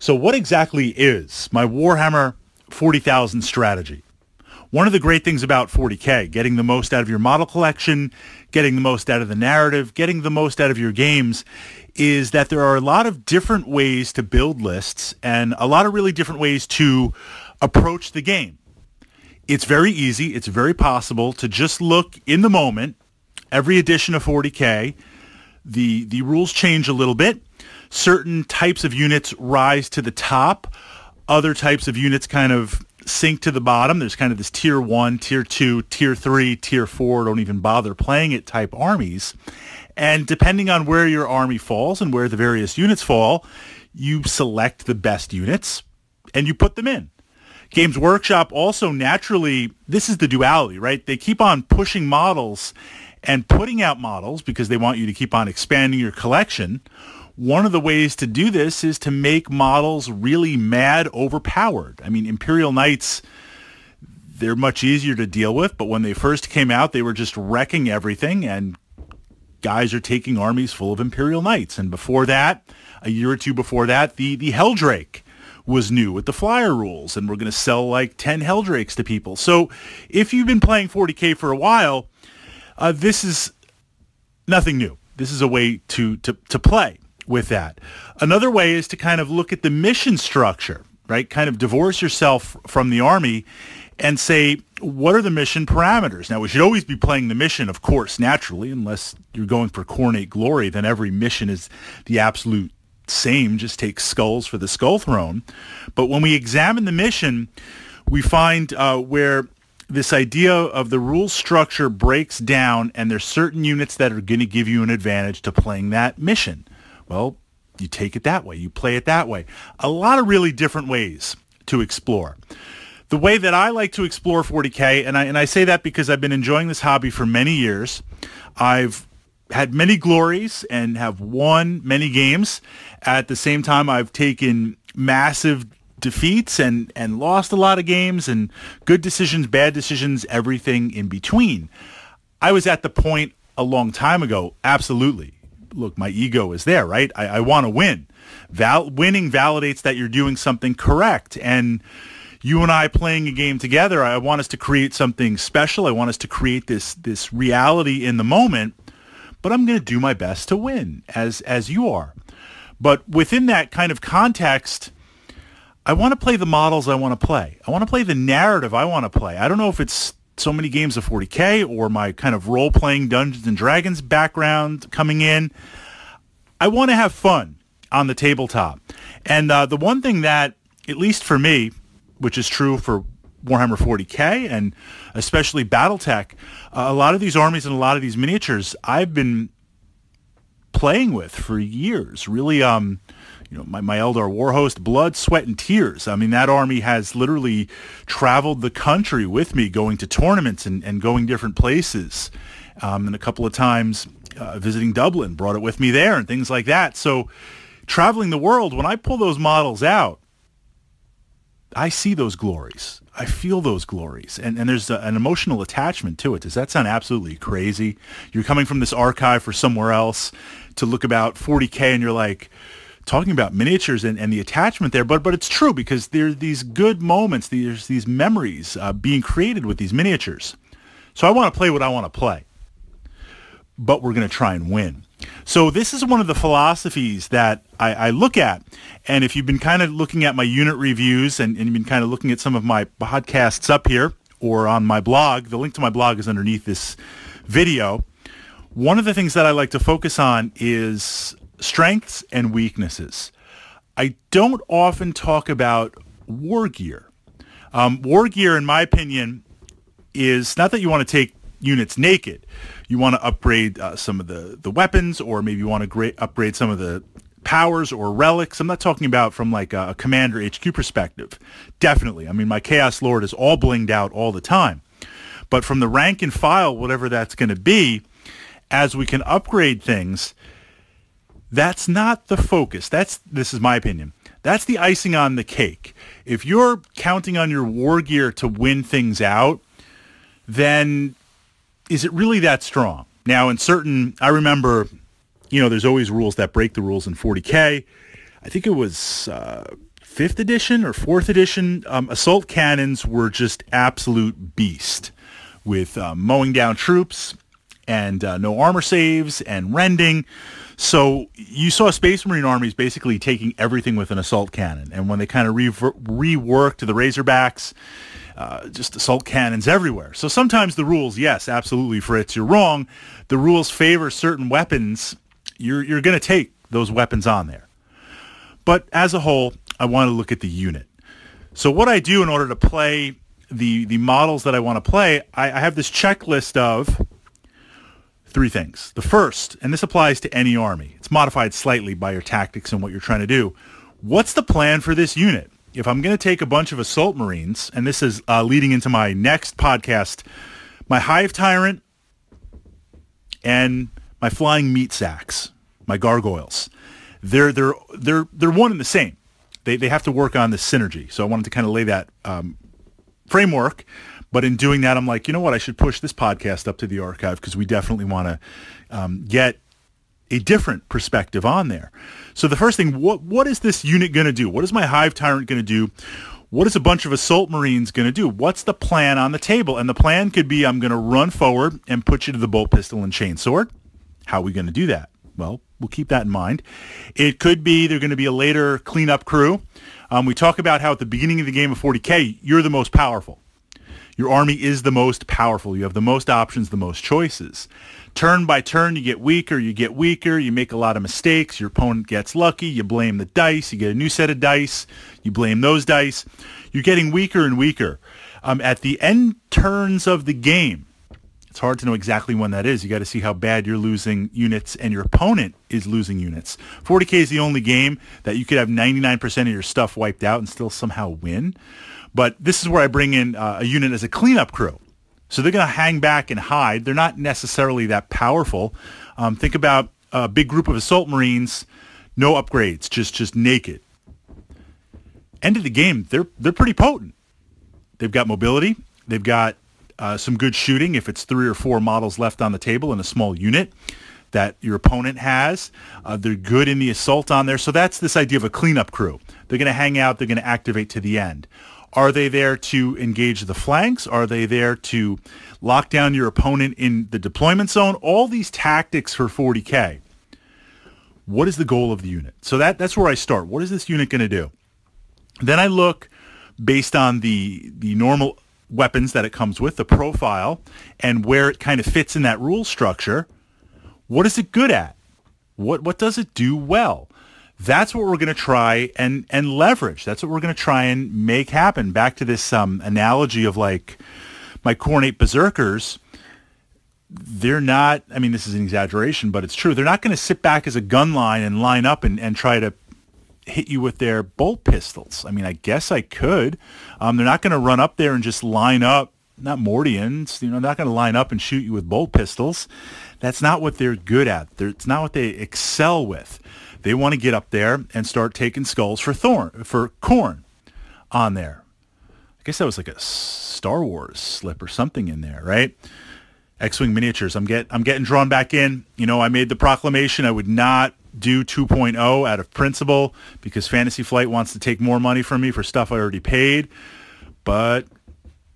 So what exactly is my Warhammer 40,000 strategy? One of the great things about 40K, getting the most out of your model collection, getting the most out of the narrative, getting the most out of your games, is that there are a lot of different ways to build lists and a lot of really different ways to approach the game. It's very easy. It's very possible to just look in the moment. Every edition of 40K, the rules change a little bit. Certain types of units rise to the top. Other types of units kind of sink to the bottom. There's kind of this tier 1, tier 2, tier 3, tier 4, don't even bother playing it type armies. And depending on where your army falls and where the various units fall, you select the best units and you put them in. Games Workshop also naturally, this is the duality, right? They keep on pushing models and putting out models because they want you to keep on expanding your collection. One of the ways to do this is to make models really mad overpowered. I mean, Imperial Knights, they're much easier to deal with, but when they first came out, they were just wrecking everything, and guys are taking armies full of Imperial Knights. And before that, a year or two before that, the Helldrake was new with the flyer rules, and we're going to sell like 10 Helldrakes to people. So if you've been playing 40K for a while, this is nothing new. This is a way to play with that. Another way is to kind of look at the mission structure, right? Kind of divorce yourself from the army and say, what are the mission parameters? Now, we should always be playing the mission, of course, naturally, unless you're going for Coronate Glory, then every mission is the absolute same, just take skulls for the Skull Throne. But when we examine the mission, we find where this idea of the rule structure breaks down, and there's certain units that are going to give you an advantage to playing that mission. Well, you take it that way. You play it that way. A lot of really different ways to explore. The way that I like to explore 40K, and I say that because I've been enjoying this hobby for many years. I've had many glories and have won many games. At the same time, I've taken massive defeats and lost a lot of games, and good decisions, bad decisions, everything in between. I was at the point a long time ago, absolutely. Look, my ego is there, right? I want to win. Winning validates that you're doing something correct. And you and I playing a game together, I want us to create something special. I want us to create this reality in the moment. But I'm going to do my best to win, as you are. But within that kind of context, I want to play the models I want to play. I want to play the narrative I want to play. I don't know if it's so many games of 40K or my kind of role-playing Dungeons & Dragons background coming in. I want to have fun on the tabletop. And the one thing that, at least for me, which is true for Warhammer 40K and especially BattleTech, a lot of these armies and a lot of these miniatures I've been playing with for years. Really, my Eldar Warhost, blood, sweat, and tears. I mean, that army has literally traveled the country with me, going to tournaments and going different places. And a couple of times visiting Dublin, brought it with me there and things like that. So traveling the world, when I pull those models out, I see those glories. I feel those glories. And there's an emotional attachment to it. Does that sound absolutely crazy? You're coming from this archive for somewhere else to look about 40K and you're like, talking about miniatures and the attachment there, but it's true because there are these good moments, there's these memories being created with these miniatures. So I want to play what I want to play, but we're going to try and win. So this is one of the philosophies that I look at, and if you've been kind of looking at my unit reviews and you've been kind of looking at some of my podcasts up here or on my blog, the link to my blog is underneath this video. One of the things that I like to focus on is strengths and weaknesses. I don't often talk about war gear. War gear, in my opinion, is not that you want to take units naked. You want to upgrade some of the weapons, or maybe you want to upgrade some of the powers or relics. I'm not talking about from like a Commander HQ perspective. Definitely. I mean, my Chaos Lord is all blinged out all the time. But from the rank and file, whatever that's going to be, as we can upgrade things, that's not the focus. This is my opinion. That's the icing on the cake. If you're counting on your war gear to win things out, then is it really that strong? Now, I remember, there's always rules that break the rules in 40K. I think it was 5th edition or 4th edition, assault cannons were just absolute beast with mowing down troops and no armor saves and rending. So you saw Space Marine armies basically taking everything with an assault cannon. And when they kind of reworked the Razorbacks, just assault cannons everywhere. So sometimes the rules, yes, absolutely, Fritz, you're wrong. The rules favor certain weapons. You're going to take those weapons on there. But as a whole, I want to look at the unit. So what I do in order to play the models that I want to play, I have this checklist of 3 things. The first, and this applies to any army, it's modified slightly by your tactics and what you're trying to do. What's the plan for this unit? If I'm going to take a bunch of assault marines, and this is leading into my next podcast, my Hive Tyrant and my flying meat sacks, my gargoyles, they're one and the same. They have to work on this synergy. So I wanted to kind of lay that framework. But in doing that, I'm like, you know what? I should push this podcast up to the archive because we definitely want to get a different perspective on there. So the first thing, what is this unit going to do? What is my Hive Tyrant going to do? What is a bunch of Assault Marines going to do? What's the plan on the table? And the plan could be I'm going to run forward and put you to the bolt pistol and chainsword. How are we going to do that? Well, we'll keep that in mind. It could be they're going to be a later cleanup crew. We talk about how at the beginning of the game of 40K, you're the most powerful. Your army is the most powerful. You have the most options, the most choices. Turn by turn, you get weaker, you make a lot of mistakes, your opponent gets lucky, you blame the dice, you get a new set of dice, you blame those dice. You're getting weaker and weaker. At the end turns of the game, it's hard to know exactly when that is. You got to see how bad you're losing units and your opponent is losing units. 40K is the only game that you could have 99% of your stuff wiped out and still somehow win. But this is where I bring in a unit as a cleanup crew. So they're going to hang back and hide. They're not necessarily that powerful. Think about a big group of assault marines, no upgrades, just naked. End of the game, they're pretty potent. They've got mobility. They've got some good shooting if it's 3 or 4 models left on the table in a small unit that your opponent has. They're good in the assault on there. So that's this idea of a cleanup crew. They're going to hang out. They're going to activate to the end. Are they there to engage the flanks? Are they there to lock down your opponent in the deployment zone? All these tactics for 40K. What is the goal of the unit? So that's where I start. What is this unit going to do? Then I look based on the normal weapons that it comes with, the profile, and where it kind of fits in that rule structure. What is it good at? What does it do well? That's what we're going to try and leverage. That's what we're going to try and make happen. Back to this analogy of like my Khornate Berserkers. They're not, I mean, this is an exaggeration, but it's true. They're not going to sit back as a gun line and line up and try to hit you with their bolt pistols. I mean, I guess I could. They're not going to run up there and just line up, not Mordians, they're not going to line up and shoot you with bolt pistols. That's not what they're good at. It's not what they excel with. They want to get up there and start taking skulls for corn on there. I guess that was like a Star Wars slip or something in there, right? X-Wing miniatures. I'm getting drawn back in. You know, I made the proclamation I would not do 2.0 out of principle because Fantasy Flight wants to take more money from me for stuff I already paid. But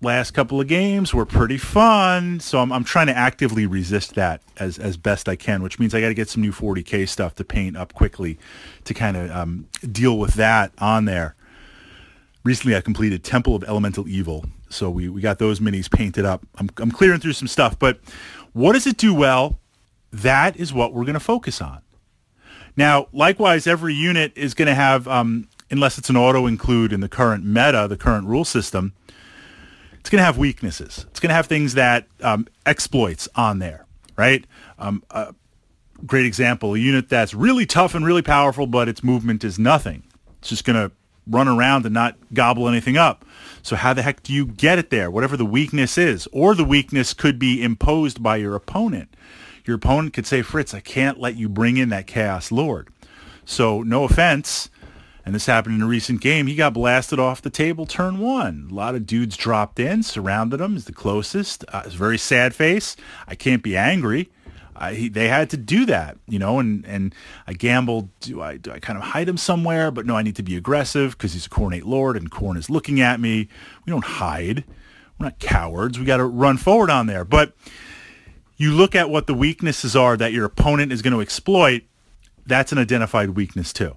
last couple of games were pretty fun, so I'm trying to actively resist that as best I can, which means I got to get some new 40K stuff to paint up quickly to kind of deal with that on there. Recently, I completed Temple of Elemental Evil, so we got those minis painted up. I'm clearing through some stuff, but what does it do well? That is what we're going to focus on. Now, likewise, every unit is going to have, unless it's an auto-include in the current meta, the current rule system, it's going to have weaknesses. It's going to have things that exploits on there, right? Great example, a unit that's really tough and really powerful, but its movement is nothing. It's just going to run around and not gobble anything up. So how the heck do you get it there? Whatever the weakness is. Or the weakness could be imposed by your opponent. Your opponent could say, Fritz, I can't let you bring in that Chaos Lord. So no offense, and this happened in a recent game, he got blasted off the table turn 1. A lot of dudes dropped in, surrounded him, is the closest. It's a very sad face. I can't be angry. They had to do that, you know, and I gambled. Do I kind of hide him somewhere? But no, I need to be aggressive because he's a Khornate Lord and Khorne is looking at me. We don't hide. We're not cowards. We got to run forward on there. But you look at what the weaknesses are that your opponent is going to exploit. That's an identified weakness too.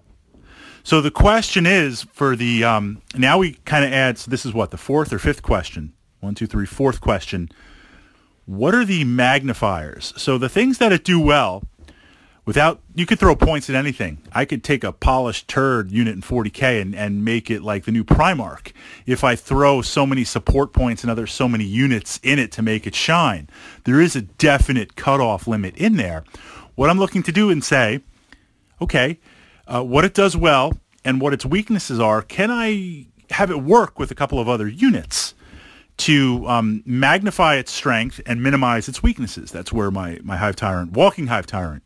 So the question is for the, now we kind of add, so this is what, the fourth or fifth question? 1, 2, 3, fourth question. What are the magnifiers? So the things that it do well, without, you could throw points at anything. I could take a polished turd unit in 40K and make it like the new Primarch if I throw so many support points and other so many units in it to make it shine. There is a definite cutoff limit in there. What I'm looking to do and say, okay, what it does well and what its weaknesses are, can I have it work with a couple of other units to magnify its strength and minimize its weaknesses? That's where my Hive Tyrant, Walking Hive Tyrant,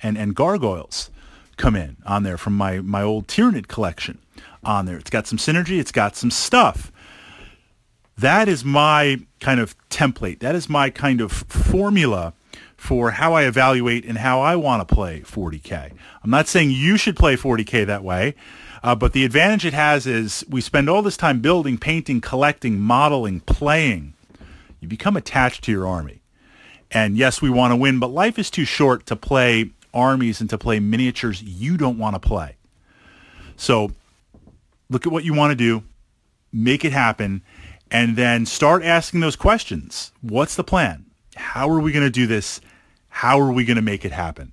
and Gargoyles come in on there from my old Tyranid collection on there. It's got some synergy. It's got some stuff. That is my kind of template. That is my kind of formula for how I evaluate and how I want to play 40K. I'm not saying you should play 40K that way, but the advantage it has is we spend all this time building, painting, collecting, modeling, playing. You become attached to your army. And yes, we want to win, but life is too short to play armies and to play miniatures you don't want to play. So look at what you want to do, make it happen, and then start asking those questions. What's the plan? How are we going to do this? How are we going to make it happen?